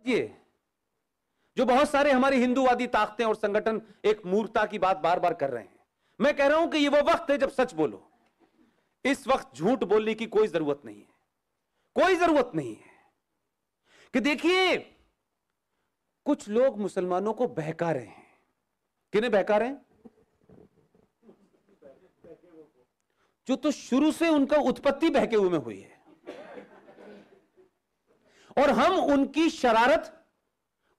ये जो बहुत सारे हमारे हिंदूवादी ताकतें और संगठन एक मूर्खता की बात बार बार कर रहे हैं, मैं कह रहा हूं कि ये वो वक्त है जब सच बोलो। इस वक्त झूठ बोलने की कोई जरूरत नहीं है, कोई जरूरत नहीं है। कि देखिए, कुछ लोग मुसलमानों को बहका रहे हैं। किन्हें बहका रहे हैं? जो तो शुरू से उनका उत्पत्ति बहके हुए में हुई है, और हम उनकी शरारत,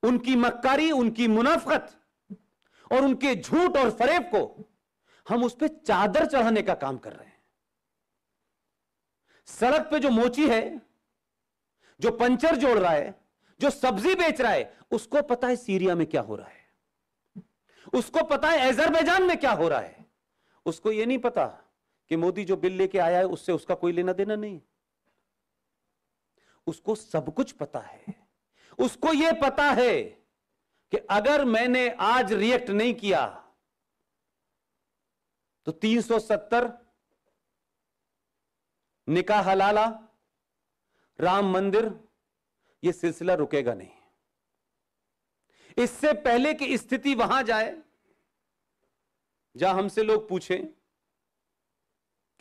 उनकी मक्कारी, उनकी मुनाफकत और उनके झूठ और फरेब को हम उस पर चादर चढ़ाने का काम कर रहे हैं। सड़क पे जो मोची है, जो पंचर जोड़ रहा है, जो सब्जी बेच रहा है, उसको पता है सीरिया में क्या हो रहा है, उसको पता है अजरबैजान में क्या हो रहा है। उसको यह नहीं पता कि मोदी जो बिल लेके आया है उससे उसका कोई लेना देना नहीं। उसको सब कुछ पता है। उसको यह पता है कि अगर मैंने आज रिएक्ट नहीं किया तो 370 निकाह हलाला, राम मंदिर, यह सिलसिला रुकेगा नहीं। इससे पहले कि स्थिति वहां जाए जहां हमसे लोग पूछें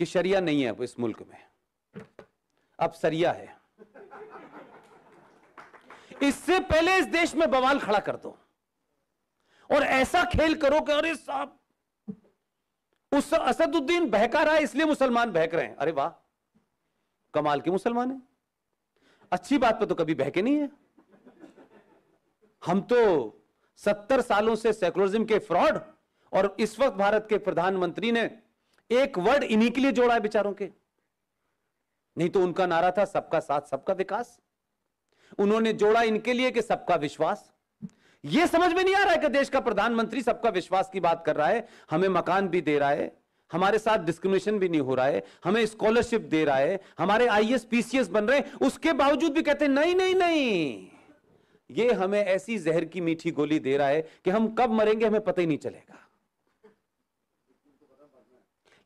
कि शरिया नहीं है अब इस मुल्क में, अब सरिया है, इससे पहले इस देश में बवाल खड़ा कर दो और ऐसा खेल करो कि अरे साहब, उस असदुद्दीन बहका रहा है इसलिए मुसलमान बहक रहे हैं। अरे वाह, कमाल के मुसलमान है। अच्छी बात पे तो कभी बहके नहीं है। हम तो 70 सालों से सेकुलरिज्म के फ्रॉड, और इस वक्त भारत के प्रधानमंत्री ने एक वर्ड इन्हीं के लिए जोड़ा है बेचारों के। नहीं तो उनका नारा था सबका साथ सबका विकास, उन्होंने जोड़ा इनके लिए कि सबका विश्वास। यह समझ में नहीं आ रहा है कि देश का प्रधानमंत्री सबका विश्वास की बात कर रहा है, हमें मकान भी दे रहा है, हमारे साथ डिस्क्रिमिनेशन भी नहीं हो रहा है, हमें स्कॉलरशिप दे रहा है, हमारे आईएएस पीसीएस बन रहे हैं, उसके बावजूद भी कहते हैं नहीं नहीं नहीं, ये हमें ऐसी जहर की मीठी गोली दे रहा है कि हम कब मरेंगे हमें पता ही नहीं चलेगा।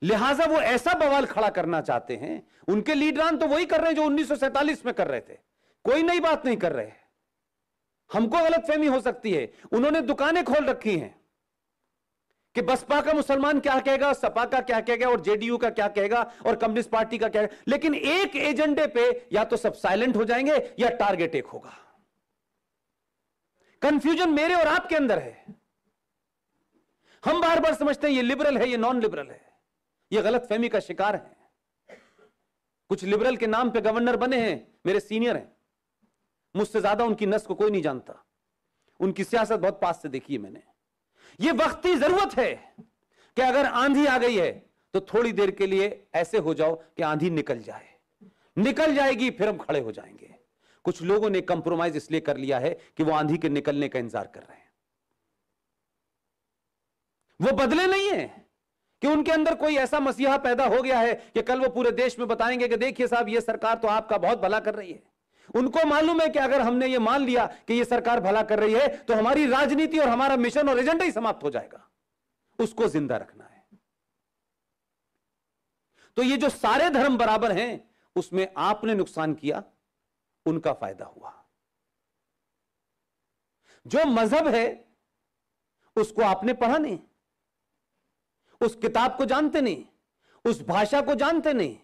लिहाजा वो ऐसा बवाल खड़ा करना चाहते हैं। उनके लीडरान तो वही कर रहे हैं जो 1947 में कर रहे थे, कोई नई बात नहीं कर रहे। हमको गलतफहमी हो सकती है। उन्होंने दुकानें खोल रखी हैं कि बसपा का मुसलमान क्या कहेगा, सपा का क्या कहेगा, और जेडीयू का क्या कहेगा, और कम्युनिस्ट पार्टी का क्या कहेगा, लेकिन एक एजेंडे पे या तो सब साइलेंट हो जाएंगे या टारगेट एक होगा। कंफ्यूजन मेरे और आपके अंदर है। हम बार बार समझते हैं ये लिबरल है, ये नॉन लिबरल है, ये गलतफहमी का शिकार है। कुछ लिबरल के नाम पे गवर्नर बने हैं, मेरे सीनियर हैं, मुझसे ज्यादा उनकी नस को कोई नहीं जानता, उनकी सियासत बहुत पास से देखी है मैंने। ये वक्ती जरूरत है कि अगर आंधी आ गई है तो थोड़ी देर के लिए ऐसे हो जाओ कि आंधी निकल जाए, निकल जाएगी फिर हम खड़े हो जाएंगे। कुछ लोगों ने कंप्रोमाइज इसलिए कर लिया है कि वो आंधी के निकलने का इंतजार कर रहे हैं। वो बदले नहीं है कि उनके अंदर कोई ऐसा मसीहा पैदा हो गया है कि कल वो पूरे देश में बताएंगे कि देखिए साहब, ये सरकार तो आपका बहुत भला कर रही है। उनको मालूम है कि अगर हमने ये मान लिया कि ये सरकार भला कर रही है तो हमारी राजनीति और हमारा मिशन और एजेंडा ही समाप्त हो जाएगा। उसको जिंदा रखना है। तो ये जो सारे धर्म बराबर हैं, उसमें आपने नुकसान किया, उनका फायदा हुआ। जो मजहब है उसको आपने पढ़ा नहीं, उस किताब को जानते नहीं, उस भाषा को जानते नहीं,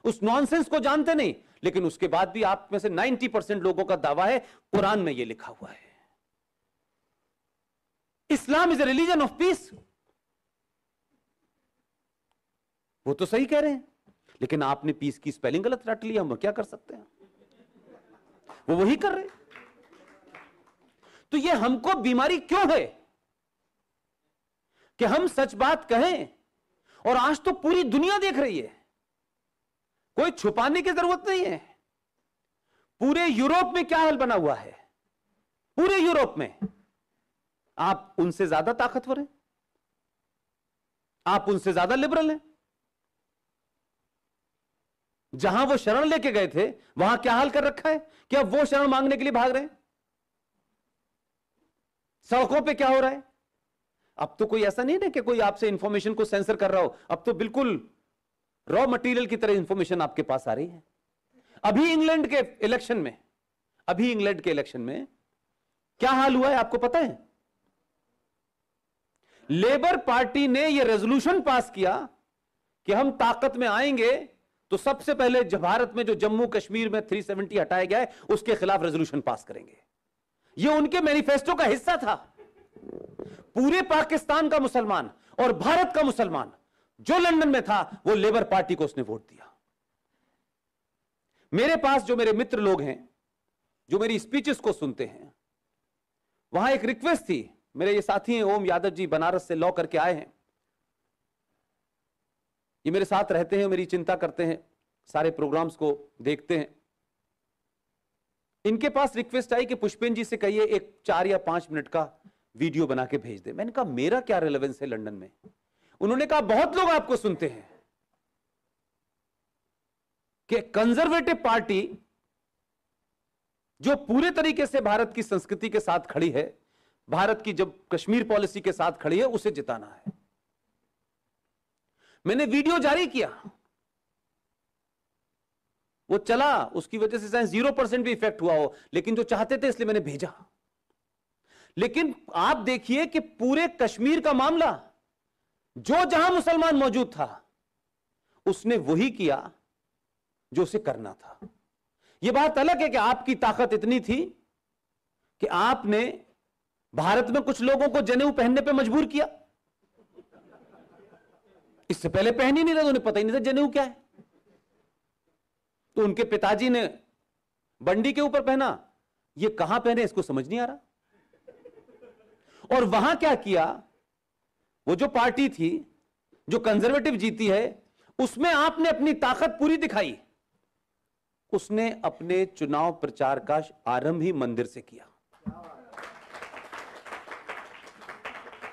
उस नॉनसेंस को जानते नहीं, लेकिन उसके बाद भी आप में से 90% लोगों का दावा है कुरान में यह लिखा हुआ है, Islam is a religion of peace. वो तो सही कह रहे हैं, लेकिन आपने पीस की स्पेलिंग गलत रट लिया, हम क्या कर सकते हैं? वो वही कर रहे। तो ये हमको बीमारी क्यों है कि हम सच बात कहें, और आज तो पूरी दुनिया देख रही है, कोई छुपाने की जरूरत नहीं है। पूरे यूरोप में क्या हाल बना हुआ है? पूरे यूरोप में आप उनसे ज्यादा ताकतवर हैं, आप उनसे ज्यादा लिबरल हैं। जहां वो शरण लेके गए थे वहां क्या हाल कर रखा है कि अब वो शरण मांगने के लिए भाग रहे हैं। सड़कों पे क्या हो रहा है? अब तो कोई ऐसा नहीं है कि कोई आपसे इंफॉर्मेशन को सेंसर कर रहा हो, अब तो बिल्कुल रॉ मटेरियल की तरह इंफॉर्मेशन आपके पास आ रही है। अभी इंग्लैंड के इलेक्शन में क्या हाल हुआ है आपको पता है? लेबर पार्टी ने यह रेजोल्यूशन पास किया कि हम ताकत में आएंगे तो सबसे पहले भारत में जो जम्मू कश्मीर में 370 हटाया गया है उसके खिलाफ रेजोल्यूशन पास करेंगे। यह उनके मैनिफेस्टो का हिस्सा था। पूरे पाकिस्तान का मुसलमान और भारत का मुसलमान जो लंदन में था वो लेबर पार्टी को उसने वोट दिया। मेरे पास जो मेरे मित्र लोग हैं जो मेरी स्पीचेस को सुनते हैं, वहां एक रिक्वेस्ट थी। मेरे ये साथी हैं ओम यादव जी, बनारस से लॉ करके आए हैं। ये मेरे साथ रहते हैं, मेरी चिंता करते हैं, सारे प्रोग्राम्स को देखते हैं। इनके पास रिक्वेस्ट आई कि पुष्पेन जी से कहिए एक 4 या 5 मिनट का वीडियो बना के भेज दे। मैंने कहा मेरा क्या रिलेवेंस है लंदन में? उन्होंने कहा बहुत लोग आपको सुनते हैं कि कंजर्वेटिव पार्टी जो पूरे तरीके से भारत की संस्कृति के साथ खड़ी है, भारत की जब कश्मीर पॉलिसी के साथ खड़ी है, उसे जिताना है। मैंने वीडियो जारी किया, वो चला, उसकी वजह से शायद 0% भी इफेक्ट हुआ हो, लेकिन जो चाहते थे इसलिए मैंने भेजा। लेकिन आप देखिए कि पूरे कश्मीर का मामला जो जहां मुसलमान मौजूद था उसने वही किया जो उसे करना था। यह बात अलग है कि आपकी ताकत इतनी थी कि आपने भारत में कुछ लोगों को जनेऊ पहनने पे मजबूर किया। इससे पहले पहन ही नहीं रहे, उन्हें पता ही नहीं था जनेऊ क्या है। तो उनके पिताजी ने बंडी के ऊपर पहना, ये कहां पहने इसको समझ नहीं आ रहा। और वहां क्या किया, वो जो पार्टी थी जो कंजर्वेटिव जीती है उसमें आपने अपनी ताकत पूरी दिखाई। उसने अपने चुनाव प्रचार का आरंभ ही मंदिर से किया।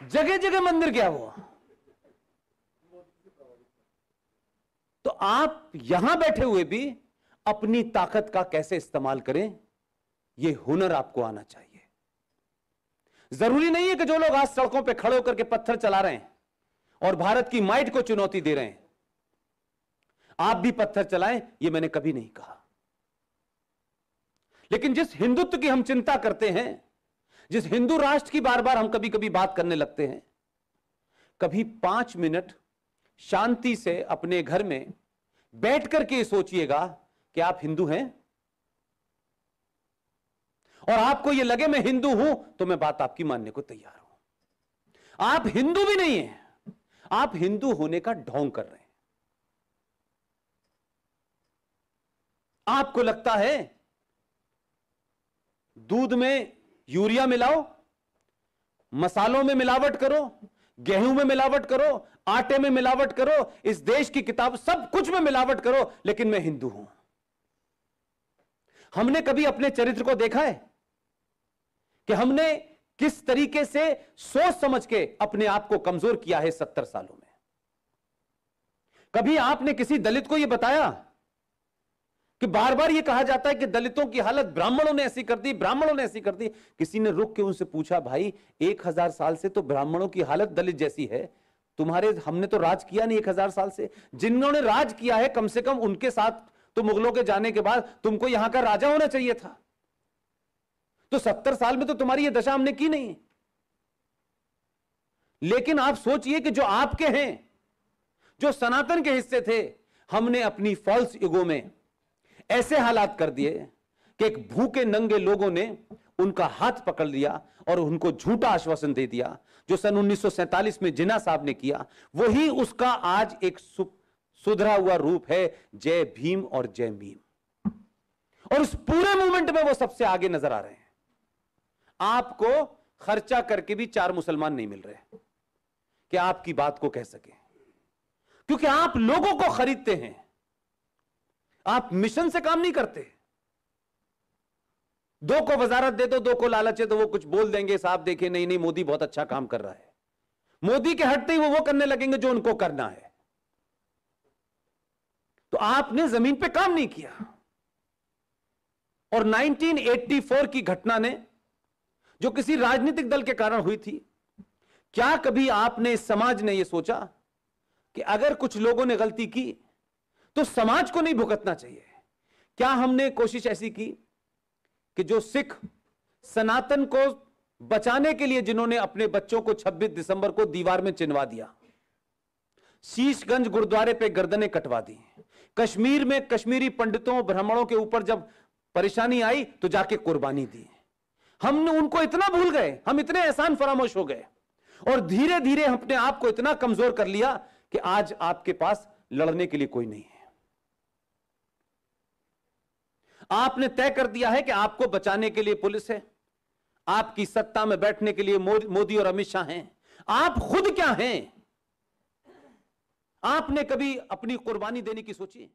जगह जगह मंदिर गया वो। तो आप यहां बैठे हुए भी अपनी ताकत का कैसे इस्तेमाल करें, यह हुनर आपको आना चाहिए। जरूरी नहीं है कि जो लोग आज सड़कों पे खड़े होकर के पत्थर चला रहे हैं और भारत की माइट को चुनौती दे रहे हैं, आप भी पत्थर चलाएं, यह मैंने कभी नहीं कहा। लेकिन जिस हिंदुत्व की हम चिंता करते हैं, जिस हिंदू राष्ट्र की बार बार हम कभी कभी बात करने लगते हैं, कभी 5 मिनट शांति से अपने घर में बैठ करके सोचिएगा कि आप हिंदू हैं, और आपको यह लगे मैं हिंदू हूं तो मैं बात आपकी मानने को तैयार हूं। आप हिंदू भी नहीं हैं, आप हिंदू होने का ढोंग कर रहे हैं। आपको लगता है दूध में यूरिया मिलाओ, मसालों में मिलावट करो, गेहूं में मिलावट करो, आटे में मिलावट करो, इस देश की किताब सब कुछ में मिलावट करो, लेकिन मैं हिंदू हूं। हमने कभी अपने चरित्र को देखा है कि हमने किस तरीके से सोच समझ के अपने आप को कमजोर किया है 70 सालों में? कभी आपने किसी दलित को यह बताया कि बार बार यह कहा जाता है कि दलितों की हालत ब्राह्मणों ने ऐसी कर दी, ब्राह्मणों ने ऐसी कर दी? किसी ने रुक के उनसे पूछा, भाई 1000 साल से तो ब्राह्मणों की हालत दलित जैसी है, तुम्हारे हमने तो राज किया नहीं 1000 साल से। जिन्होंने राज किया है कम से कम उनके साथ तो मुगलों के जाने के बाद तुमको यहां का राजा होना चाहिए था। तो 70 साल में तो तुम्हारी यह दशा हमने की नहीं। लेकिन आप सोचिए कि जो आपके हैं, जो सनातन के हिस्से थे, हमने अपनी फॉल्स ईगो में ऐसे हालात कर दिए कि एक भूखे नंगे लोगों ने उनका हाथ पकड़ लिया और उनको झूठा आश्वासन दे दिया। जो सन 1947 में जिन्ना साहब ने किया, वही उसका आज एक सुधरा हुआ रूप है, जय भीम और जय मीम। और उस पूरे मूवमेंट में वो सबसे आगे नजर आ रहे हैं। आपको खर्चा करके भी 4 मुसलमान नहीं मिल रहे कि आपकी बात को कह सके, क्योंकि आप लोगों को खरीदते हैं, आप मिशन से काम नहीं करते। 2 को वजारत दे दो, 2 को लालच है तो वो कुछ बोल देंगे, साहब देखे नहीं नहीं मोदी बहुत अच्छा काम कर रहा है। मोदी के हटते ही वो करने लगेंगे जो उनको करना है। तो आपने जमीन पे काम नहीं किया। और 1984 की घटना ने, जो किसी राजनीतिक दल के कारण हुई थी, क्या कभी आपने, समाज ने यह सोचा कि अगर कुछ लोगों ने गलती की तो समाज को नहीं भुगतना चाहिए? क्या हमने कोशिश ऐसी की कि जो सिख सनातन को बचाने के लिए जिन्होंने अपने बच्चों को 26 दिसंबर को दीवार में चिनवा दिया, शीशगंज गुरुद्वारे पे गर्दनें कटवा दी, कश्मीर में कश्मीरी पंडितों ब्राह्मणों के ऊपर जब परेशानी आई तो जाके कुर्बानी दी, हमने उनको इतना भूल गए, हम इतने एहसान फरामोश हो गए और धीरे धीरे अपने आप को इतना कमजोर कर लिया कि आज आपके पास लड़ने के लिए कोई नहीं है। आपने तय कर दिया है कि आपको बचाने के लिए पुलिस है, आपकी सत्ता में बैठने के लिए मोदी और अमित शाह हैं। आप खुद क्या हैं? आपने कभी अपनी कुर्बानी देने की सोची?